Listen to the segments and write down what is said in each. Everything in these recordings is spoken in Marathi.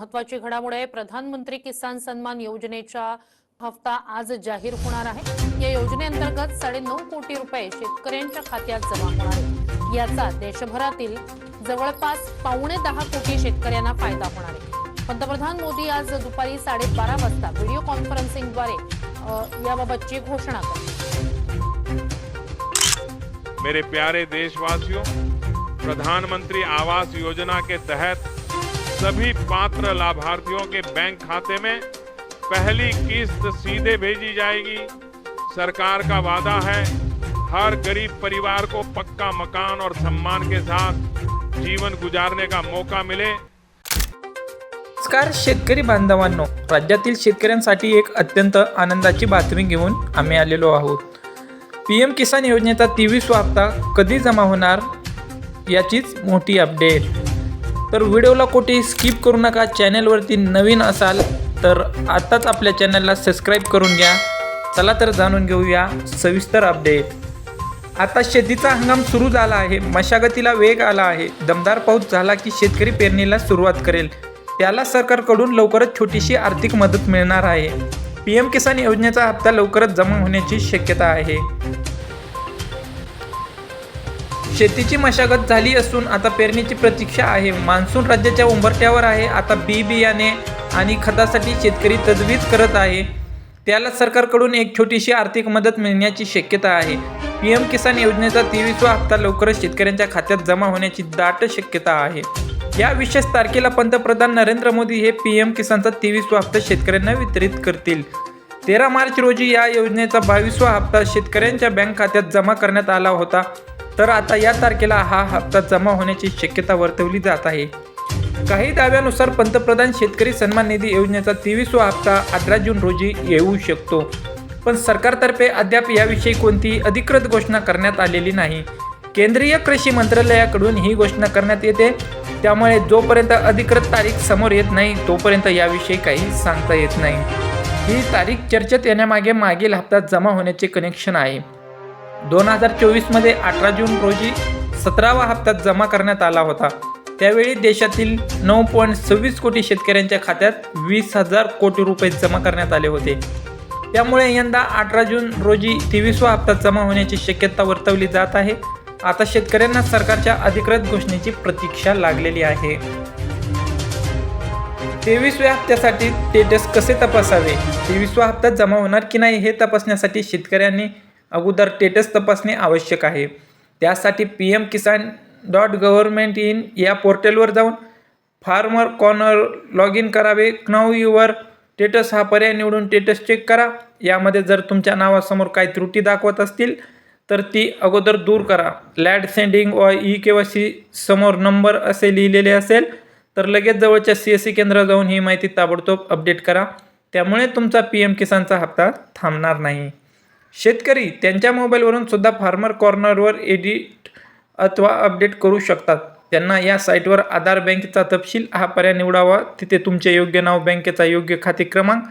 महत्त्वाची घडामोड आहे। प्रधानमंत्री किसान सन्मान योजनेचा हप्ता आज जाहीर होणार आहे। या योजनेअंतर्गत 9.5 कोटी रुपये शेतकऱ्यांच्या खात्यात जमा होणार आहे। याचा देशभरातील जवळपास 9.25 कोटी शेतकऱ्यांना फायदा होणार आहे। पंतप्रधान मोदी आज दुपारी 12:30 वाजता व्हिडिओ कॉन्फरन्सिंगद्वारे याबाबतची घोषणा करतील। मेरे प्यारे देशवासियों, प्रधानमंत्री आवास योजना के तहत सभी पात्र लाभार्थियों के बैंक खाते में पहली किस्त सीधे भेजी जाएगी। सरकार का वादा है हर गरीब परिवार को पक्का मकान और सम्मान के साथ जीवन गुजारने का मौका मिले। नमस्कार शेतकरी बांधवांनो, राज्यातील शेतकऱ्यांसाठी एक अत्यंत आनंदाची बातमी घेऊन आम्ही आलेलो आहोत। पीएम किसान योजनेचा 23वा हप्ता कधी जमा होणार याचीच मोठी अपडेट। तर व्हिडिओला कुठे स्किप करू नका। चॅनलवरती नवीन असाल तर आताच आपल्या चॅनलला सबस्क्राईब करून घ्या। चला तर जाणून घेऊया सविस्तर अपडेट। आता शेतीचा हंगाम सुरू झाला आहे, मशागतीला वेग आला आहे। दमदार पाऊस झाला की शेतकरी पेरणीला सुरुवात करेल। त्याला सरकारकडून लवकरच छोटीशी आर्थिक मदत मिळणार आहे। पीएम किसान योजनेचा हप्ता लवकरच जमा होण्याची शक्यता आहे। शेतीची मशागत झाली असून आता पेरणीची प्रतीक्षा आहे। मान्सून राज्याच्या उंबरठ्यावर आहे। आता बियाणे आणि खतासाठी शेतकरी तजवीज करत आहे। त्याला सरकारकडून एक छोटीशी आर्थिक मदत मिळण्याची शक्यता आहे। पीएम किसान योजनेचा 23वा हप्ता लवकरच शेतकऱ्यांच्या खात्यात जमा होण्याची दाट शक्यता आहे। या विशेष तारखेला पंतप्रधान नरेंद्र मोदी हे पीएम किसानचा 23वा हप्ता शेतकऱ्यांना वितरित करतील। 13 मार्च रोजी या योजनेचा 22वा हप्ता शेतकऱ्यांच्या बँक खात्यात जमा करण्यात आला होता। तर आता या तारखेला हा हप्ता जमा होण्याची शक्यता वर्तवली जात आहे। काही दाव्यानुसार पंतप्रधान शेतकरी सन्मान निधी योजनेचा 23वा हप्ता 18 जून रोजी येऊ शकतो, पण सरकारतर्फे अद्याप याविषयी कोणतीही अधिकृत घोषणा करण्यात आलेली नाही। केंद्रीय कृषी मंत्रालयाकडून ही घोषणा करण्यात येते, त्यामुळे जोपर्यंत अधिकृत तारीख समोर येत नाही तोपर्यंत याविषयी काही सांगता येत नाही। ही तारीख चर्चेत येण्यामागे मागील हप्त्यात जमा होण्याचे कनेक्शन आहे। 2024 मध्ये 18 जून रोजी 17वा हप्ता जमा करण्यात आला होता। त्यावेळी देशातील 9.26 कोटी शेतकऱ्यांच्या खात्यात 20,000 कोटी रुपये जमा करण्यात आले होते। त्यामुळे यंदा 18 जून रोजी 23वा हप्ता जमा होण्याची शक्यता वर्तवली जात आहे। आता शेतकऱ्यांना सरकारच्या अधिकृत घोषणेची प्रतीक्षा लागलेली आहे। 23व्या हप्त्यासाठी स्टेटस कसे तपासावे? 23वा हप्ता जमा होणार की नाही हे तपासण्यासाठी शेतकऱ्यांनी अगोदर स्टेटस तपासणे आवश्यक आहे। त्यासाठी pmkisan.government.in या पोर्टलवर जाऊन फार्मर कॉर्नर लॉग इन करावे। नाऊ युअर स्टेटस हा पर्याय निवडून स्टेटस चेक करा। यामध्ये जर तुमच्या नावासमोर काही त्रुटी दाखवत असतील तर ती अगोदर दूर करा। लॅड सेंडिंग व EKYC समोर नंबर असे लिहिलेले असेल तर लगेच जवळच्या CSC केंद्रावर जाऊन ही माहिती ताबडतोब अपडेट करा। त्यामुळे तुमचा पीएम किसानचा हप्ता थांबणार नाही। शेतकरी त्यांच्या मोबाईलवरून सुद्धा फार्मर कॉर्नरवर एडिट अथवा अपडेट करू शकतात। त्यांना या साईटवर आधार बँकेचा तपशील हा पर्याय निवडावा। तिथे तुमचे योग्य नाव, बँकेचा योग्य खाते क्रमांक,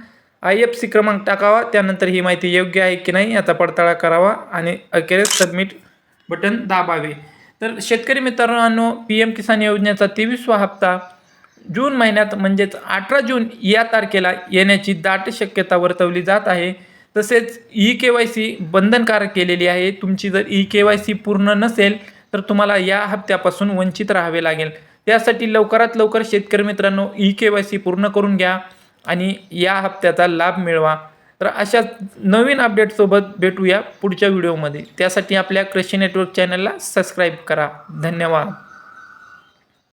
IFSC क्रमांक टाकावा। त्यानंतर ही माहिती योग्य आहे की नाही याचा पडताळा करावा आणि अखेरीस सबमिट बटन दाबावे। तर शेतकरी मित्रांनो, पीएम किसान योजनेचा 23वा हप्ता जून महिन्यात म्हणजेच 18 जून या तारखेला येण्याची दाट शक्यता वर्तवली जात आहे। तसेच EKYC बंधनकारक केलेली आहे। तुमची जर EKYC पूर्ण नसेल तर तुम्हाला या हप्त्यापासून वंचित राहावे लागेल। त्यासाठी लवकरात लवकर शेतकरी मित्रांनो EKYC पूर्ण करून घ्या आणि या हप्त्याचा लाभ मिळवा। तर अशा नवीन अपडेटसोबत भेटूया पुढच्या व्हिडिओमध्ये। त्यासाठी आपल्या कृषी नेटवर्क चॅनलला सबस्क्राईब करा। धन्यवाद।